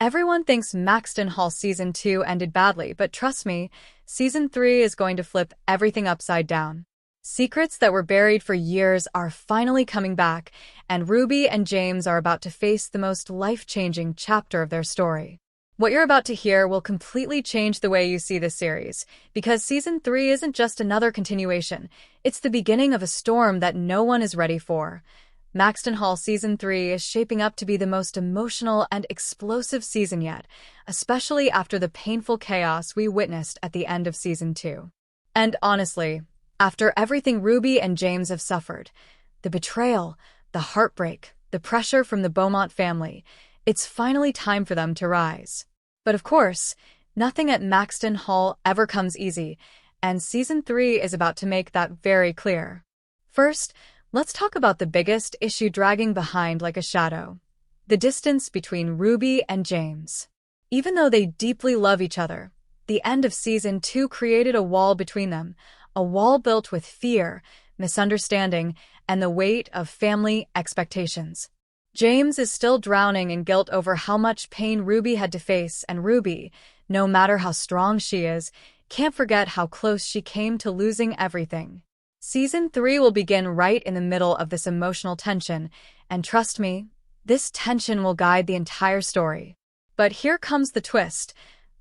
Everyone thinks Maxton Hall Season 2 ended badly, but trust me, Season 3 is going to flip everything upside down. Secrets that were buried for years are finally coming back, and Ruby and James are about to face the most life-changing chapter of their story. What you're about to hear will completely change the way you see this series, because Season 3 isn't just another continuation, it's the beginning of a storm that no one is ready for. Maxton Hall Season 3 is shaping up to be the most emotional and explosive season yet, especially after the painful chaos we witnessed at the end of Season 2. And honestly, after everything Ruby and James have suffered, the betrayal, the heartbreak, the pressure from the Beaumont family, it's finally time for them to rise. But of course, nothing at Maxton Hall ever comes easy, and Season 3 is about to make that very clear. First, let's talk about the biggest issue dragging behind like a shadow: the distance between Ruby and James. Even though they deeply love each other, the end of Season 2 created a wall between them, a wall built with fear, misunderstanding, and the weight of family expectations. James is still drowning in guilt over how much pain Ruby had to face, and Ruby, no matter how strong she is, can't forget how close she came to losing everything. Season 3 will begin right in the middle of this emotional tension, and trust me, this tension will guide the entire story. But here comes the twist.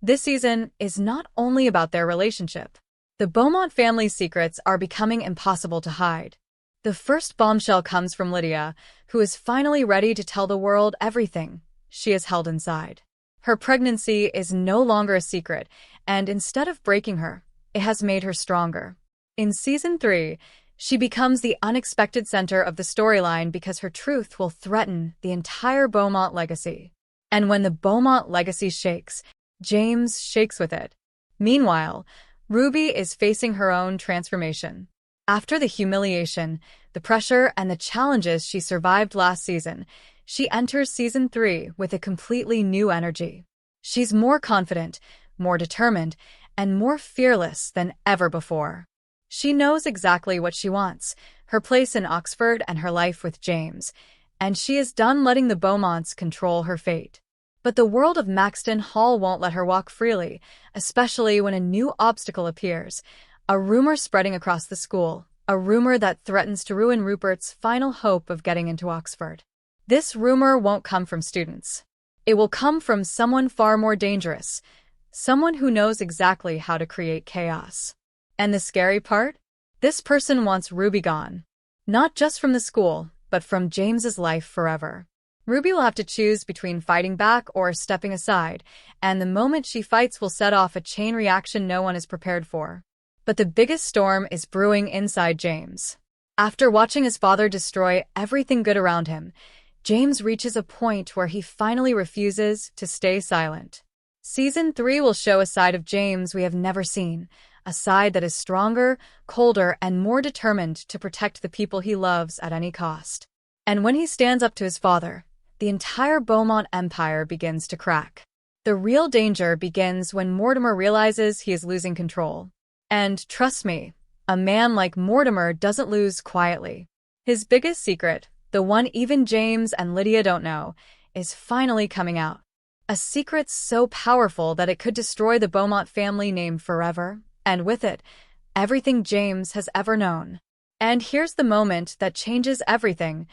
This season is not only about their relationship. The Beaumont family's secrets are becoming impossible to hide. The first bombshell comes from Lydia, who is finally ready to tell the world everything she has held inside. Her pregnancy is no longer a secret, and instead of breaking her, it has made her stronger. In Season 3, she becomes the unexpected center of the storyline because her truth will threaten the entire Beaumont legacy. And when the Beaumont legacy shakes, James shakes with it. Meanwhile, Ruby is facing her own transformation. After the humiliation, the pressure, and the challenges she survived last season, she enters Season 3 with a completely new energy. She's more confident, more determined, and more fearless than ever before. She knows exactly what she wants: her place in Oxford and her life with James, and she is done letting the Beaumonts control her fate. But the world of Maxton Hall won't let her walk freely, especially when a new obstacle appears: a rumor spreading across the school, a rumor that threatens to ruin Rupert's final hope of getting into Oxford. This rumor won't come from students. It will come from someone far more dangerous, someone who knows exactly how to create chaos. And the scary part? This person wants Ruby gone. Not just from the school, but from James's life forever. Ruby will have to choose between fighting back or stepping aside, and the moment she fights will set off a chain reaction no one is prepared for. But the biggest storm is brewing inside James. After watching his father destroy everything good around him, James reaches a point where he finally refuses to stay silent. Season 3 will show a side of James we have never seen, a side that is stronger, colder, and more determined to protect the people he loves at any cost. And when he stands up to his father, the entire Beaumont empire begins to crack. The real danger begins when Mortimer realizes he is losing control. And trust me, a man like Mortimer doesn't lose quietly. His biggest secret, the one even James and Lydia don't know, is finally coming out. A secret so powerful that it could destroy the Beaumont family name forever, and with it, everything James has ever known. And here's the moment that changes everything.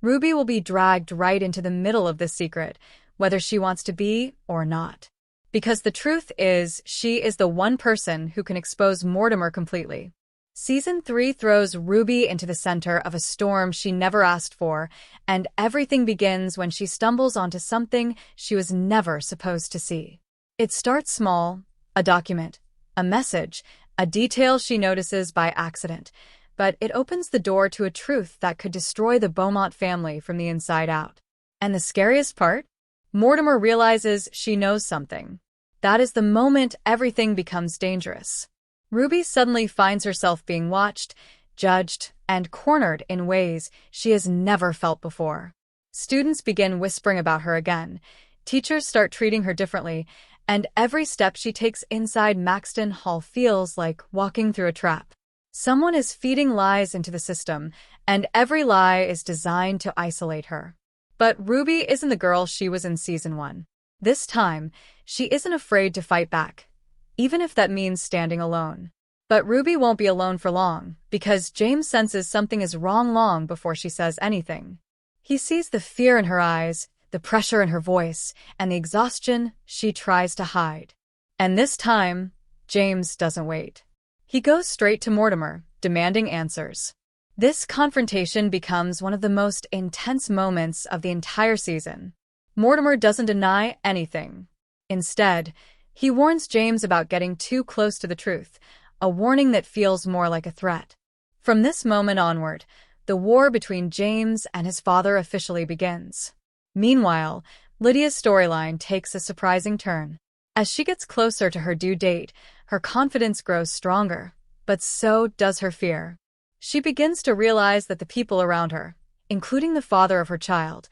Ruby will be dragged right into the middle of this secret, whether she wants to be or not. Because the truth is, she is the one person who can expose Mortimer completely. Season 3 throws Ruby into the center of a storm she never asked for, and everything begins when she stumbles onto something she was never supposed to see. It starts small: a document, a message, a detail she notices by accident, but it opens the door to a truth that could destroy the Beaumont family from the inside out. And the scariest part? Mortimer realizes she knows something. That is the moment everything becomes dangerous. Ruby suddenly finds herself being watched, judged, and cornered in ways she has never felt before. Students begin whispering about her again, teachers start treating her differently, and every step she takes inside Maxton Hall feels like walking through a trap. Someone is feeding lies into the system, and every lie is designed to isolate her. But Ruby isn't the girl she was in Season 1. This time, she isn't afraid to fight back, even if that means standing alone. But Ruby won't be alone for long, because James senses something is wrong long before she says anything. He sees the fear in her eyes, the pressure in her voice, and the exhaustion she tries to hide. And this time, James doesn't wait. He goes straight to Mortimer, demanding answers. This confrontation becomes one of the most intense moments of the entire season. Mortimer doesn't deny anything. Instead, he warns James about getting too close to the truth, a warning that feels more like a threat. From this moment onward, the war between James and his father officially begins. Meanwhile, Lydia's storyline takes a surprising turn. As she gets closer to her due date, her confidence grows stronger, but so does her fear. She begins to realize that the people around her, including the father of her child,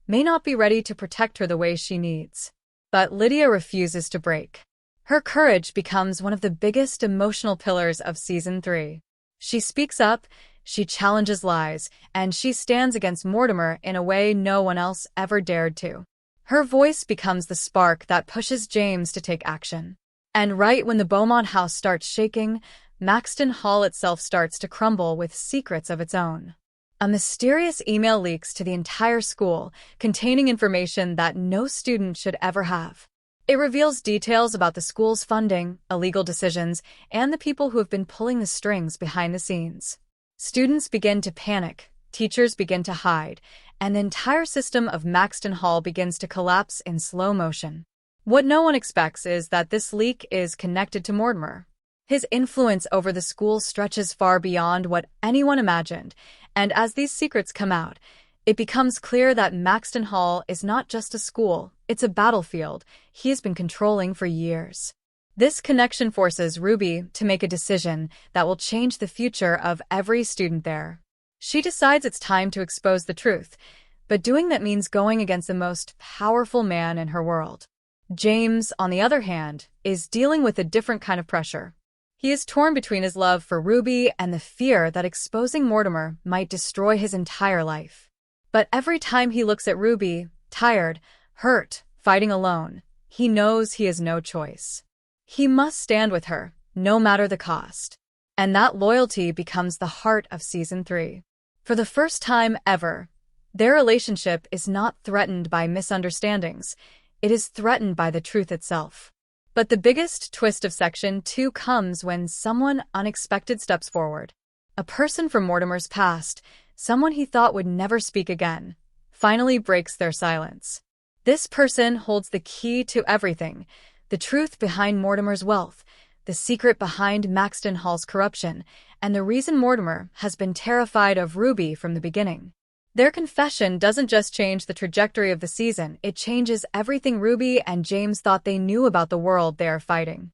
may not be ready to protect her the way she needs. But Lydia refuses to break. Her courage becomes one of the biggest emotional pillars of Season 3. She speaks up, she challenges lies, and she stands against Mortimer in a way no one else ever dared to. Her voice becomes the spark that pushes James to take action. And right when the Beaumont house starts shaking, Maxton Hall itself starts to crumble with secrets of its own. A mysterious email leaks to the entire school, containing information that no student should ever have. It reveals details about the school's funding, illegal decisions, and the people who have been pulling the strings behind the scenes. Students begin to panic, teachers begin to hide, and the entire system of Maxton Hall begins to collapse in slow motion. What no one expects is that this leak is connected to Mortimer. His influence over the school stretches far beyond what anyone imagined, and as these secrets come out, it becomes clear that Maxton Hall is not just a school, it's a battlefield he has been controlling for years. This connection forces Ruby to make a decision that will change the future of every student there. She decides it's time to expose the truth, but doing that means going against the most powerful man in her world. James, on the other hand, is dealing with a different kind of pressure. He is torn between his love for Ruby and the fear that exposing Mortimer might destroy his entire life. But every time he looks at Ruby, tired, hurt, fighting alone, he knows he has no choice. He must stand with her, no matter the cost. And that loyalty becomes the heart of Season 3. For the first time ever, their relationship is not threatened by misunderstandings, it is threatened by the truth itself. But the biggest twist of Section 2 comes when someone unexpected steps forward. A person from Mortimer's past, someone he thought would never speak again, finally breaks their silence. This person holds the key to everything, the truth behind Mortimer's wealth, the secret behind Maxton Hall's corruption, and the reason Mortimer has been terrified of Ruby from the beginning. Their confession doesn't just change the trajectory of the season, it changes everything Ruby and James thought they knew about the world they are fighting.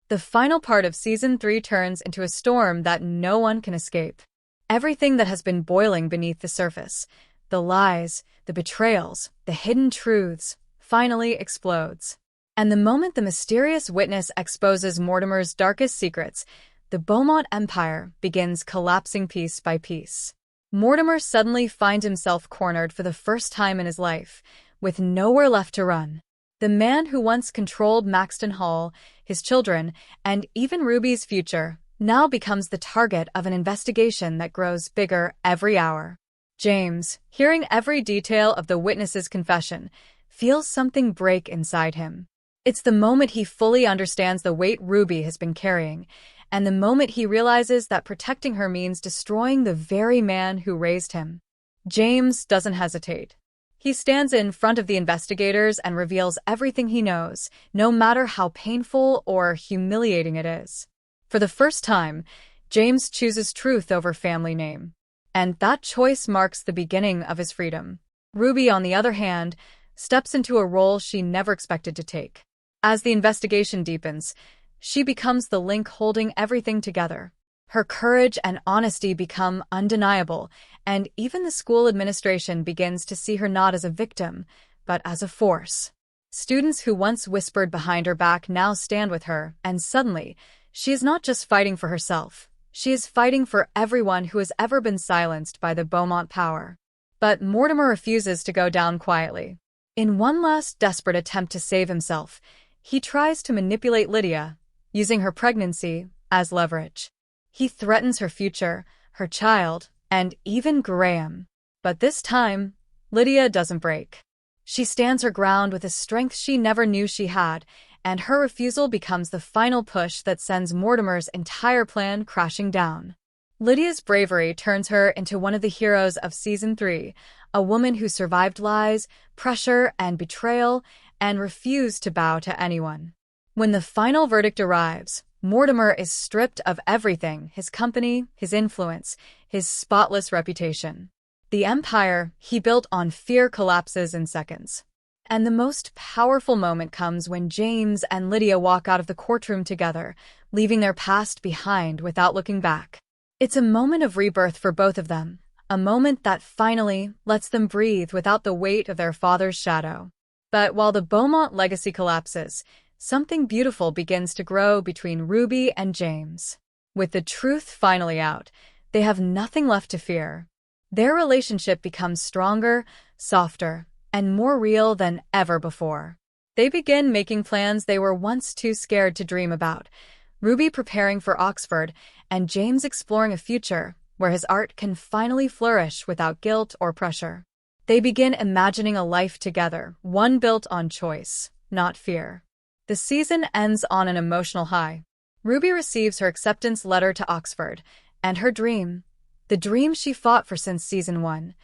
The final part of Season 3 turns into a storm that no one can escape. Everything that has been boiling beneath the surface, the lies, the betrayals, the hidden truths, finally explodes. And the moment the mysterious witness exposes Mortimer's darkest secrets, the Beaumont Empire begins collapsing piece by piece. Mortimer suddenly finds himself cornered for the first time in his life, with nowhere left to run. The man who once controlled Maxton Hall, his children, and even Ruby's future, now becomes the target of an investigation that grows bigger every hour. James, hearing every detail of the witness's confession, feels something break inside him. It's the moment he fully understands the weight Ruby has been carrying, and the moment he realizes that protecting her means destroying the very man who raised him. James doesn't hesitate. He stands in front of the investigators and reveals everything he knows, no matter how painful or humiliating it is. For the first time, James chooses truth over family name. And that choice marks the beginning of his freedom. Ruby, on the other hand, steps into a role she never expected to take. As the investigation deepens, she becomes the link holding everything together. Her courage and honesty become undeniable, and even the school administration begins to see her not as a victim, but as a force. Students who once whispered behind her back now stand with her, and suddenly, she is not just fighting for herself. She is fighting for everyone who has ever been silenced by the Beaumont power. But Mortimer refuses to go down quietly. In one last desperate attempt to save himself, he tries to manipulate Lydia, using her pregnancy as leverage. He threatens her future, her child, and even Graham. But this time, Lydia doesn't break. She stands her ground with a strength she never knew she had, and her refusal becomes the final push that sends Mortimer's entire plan crashing down. Lydia's bravery turns her into one of the heroes of Season 3, a woman who survived lies, pressure, and betrayal, and refused to bow to anyone. When the final verdict arrives, Mortimer is stripped of everything: his company, his influence, his spotless reputation. The empire he built on fear collapses in seconds. And the most powerful moment comes when James and Lydia walk out of the courtroom together, leaving their past behind without looking back. It's a moment of rebirth for both of them, a moment that finally lets them breathe without the weight of their father's shadow. But while the Beaumont legacy collapses, something beautiful begins to grow between Ruby and James. With the truth finally out, they have nothing left to fear. Their relationship becomes stronger, softer, and more real than ever before. They begin making plans they were once too scared to dream about, Ruby preparing for Oxford, and James exploring a future where his art can finally flourish without guilt or pressure. They begin imagining a life together, one built on choice, not fear. The season ends on an emotional high. Ruby receives her acceptance letter to Oxford, and her dream, the dream she fought for since Season 1,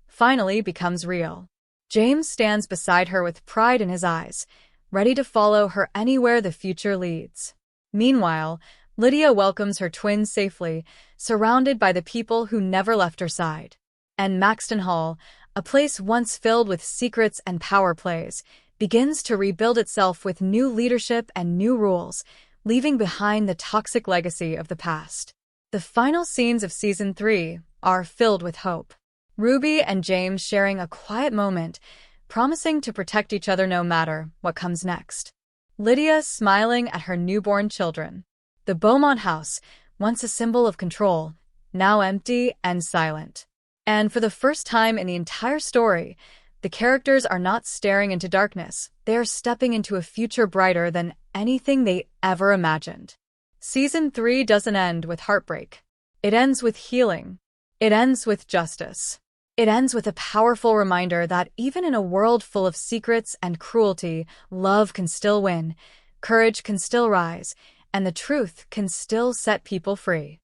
finally becomes real. James stands beside her with pride in his eyes, ready to follow her anywhere the future leads. Meanwhile, Lydia welcomes her twins safely, surrounded by the people who never left her side. And Maxton Hall, a place once filled with secrets and power plays, begins to rebuild itself with new leadership and new rules, leaving behind the toxic legacy of the past. The final scenes of Season 3 are filled with hope. Ruby and James sharing a quiet moment, promising to protect each other no matter what comes next. Lydia smiling at her newborn children. The Beaumont house, once a symbol of control, now empty and silent. And for the first time in the entire story, the characters are not staring into darkness. They are stepping into a future brighter than anything they ever imagined. Season 3 doesn't end with heartbreak. It ends with healing. It ends with justice. It ends with a powerful reminder that even in a world full of secrets and cruelty, love can still win, courage can still rise, and the truth can still set people free.